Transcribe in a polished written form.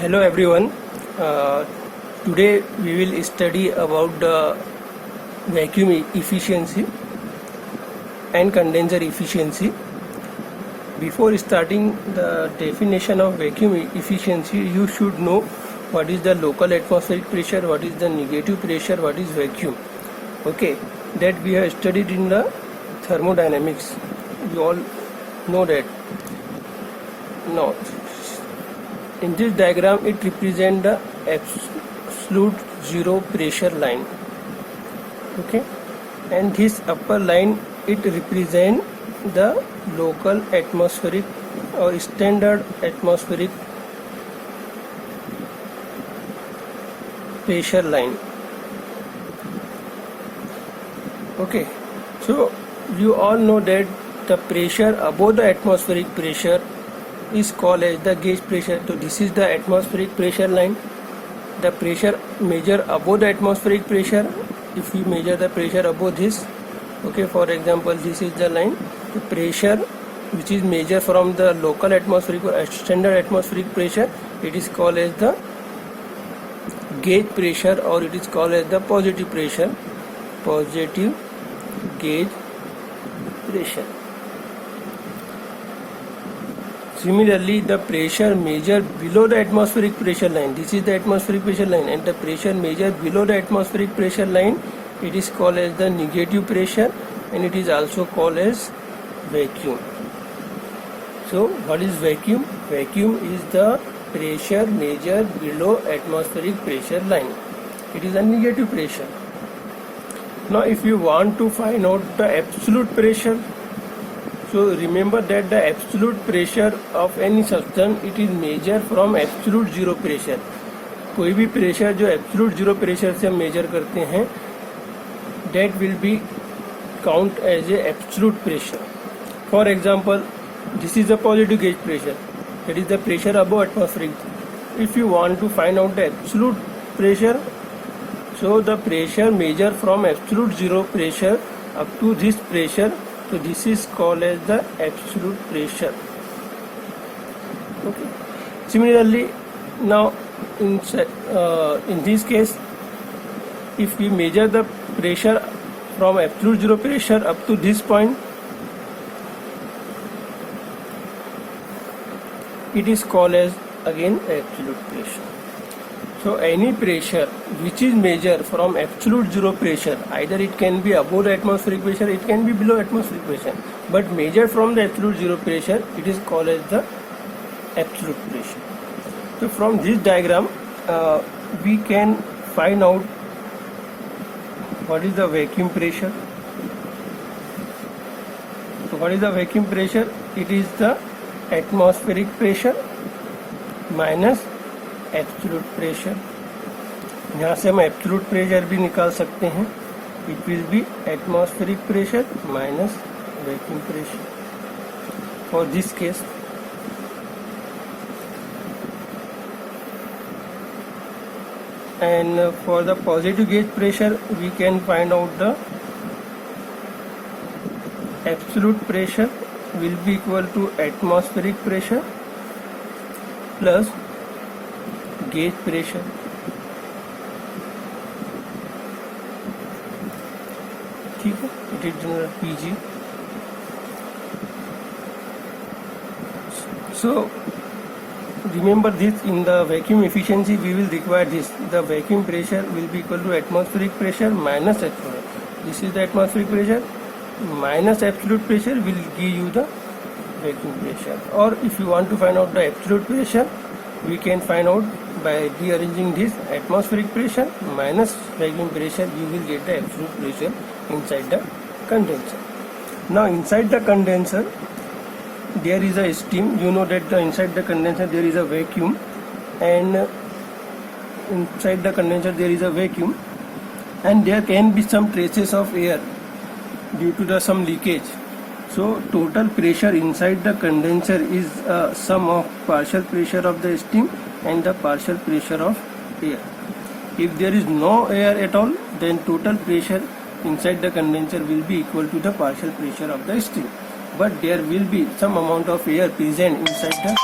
Hello everyone. Today we will study about the vacuum efficiency and condenser efficiency. Before starting the definition of vacuum efficiency, you should know what is the local atmospheric pressure, what is the negative pressure, what is vacuum. Okay, that we have studied in the thermodynamics. You all know that. Now, in this diagram, it represents the absolute zero pressure line. Okay, and this upper line, it represents the local atmospheric or standard atmospheric pressure line. Okay, so you all know that the pressure above the atmospheric pressure is called as the gauge pressure. So this is the atmospheric pressure line. The pressure measure above the atmospheric pressure. If we measure the pressure above this, okay, for example, this is the line. The pressure which is measured from the local atmospheric or standard atmospheric pressure, it is called as the gauge pressure, or it is called as the positive pressure, positive gauge pressure. Similarly, the pressure measured below the atmospheric pressure line, this is the atmospheric pressure line, and the pressure measured below the atmospheric pressure line, it is called as the negative pressure, and it is also called as vacuum. So what is vacuum? Vacuum is the pressure measured below atmospheric pressure line. It is a negative pressure. Now if you want to find out the absolute pressure, so remember that the absolute pressure of any substance, it is measured from absolute zero pressure. कोई भी pressure जो absolute zero pressure से हम major करते हैं, that will be count as a absolute pressure. For example, this is the positive gauge pressure, that is the pressure above atmospheric. If you want to find out the absolute pressure, so the pressure measured from absolute zero pressure up to this pressure, so this is called as the absolute pressure. Okay. Similarly, now in this case, if we measure the pressure from absolute zero pressure up to this point, it is called as again absolute pressure. So any pressure which is measured from absolute zero pressure, either it can be above the atmospheric pressure, it can be below atmospheric pressure, but measured from the absolute zero pressure, it is called as the absolute pressure. So from this diagram, we can find out what is the vacuum pressure. So what is the vacuum pressure? It is the atmospheric pressure minus absolute pressure. यहाँ से हम absolute pressure भी निकाल सकते हैं. It will be atmospheric pressure minus vacuum pressure for this case. And for the positive gauge pressure, we can find out the absolute pressure will be equal to atmospheric pressure plus gauge pressure. ठीक है, it is general PG. So remember this, in the vacuum efficiency we will require this. The vacuum pressure will be equal to atmospheric pressure minus absolute. This is the atmospheric pressure minus absolute pressure will give you the vacuum pressure. Or if you want to find out the absolute pressure, we can find out by rearranging this atmospheric pressure minus vacuum pressure, you will get the absolute pressure inside the condenser. Now inside the condenser there is a steam. You know that inside the condenser there is a vacuum, and inside the condenser there is a vacuum, and there can be some traces of air due to some leakage. So total pressure inside the condenser is sum of partial pressure of the steam and the partial pressure of air. If there is no air at all, then total pressure inside the condenser will be equal to the partial pressure of the steam. But there will be some amount of air present inside the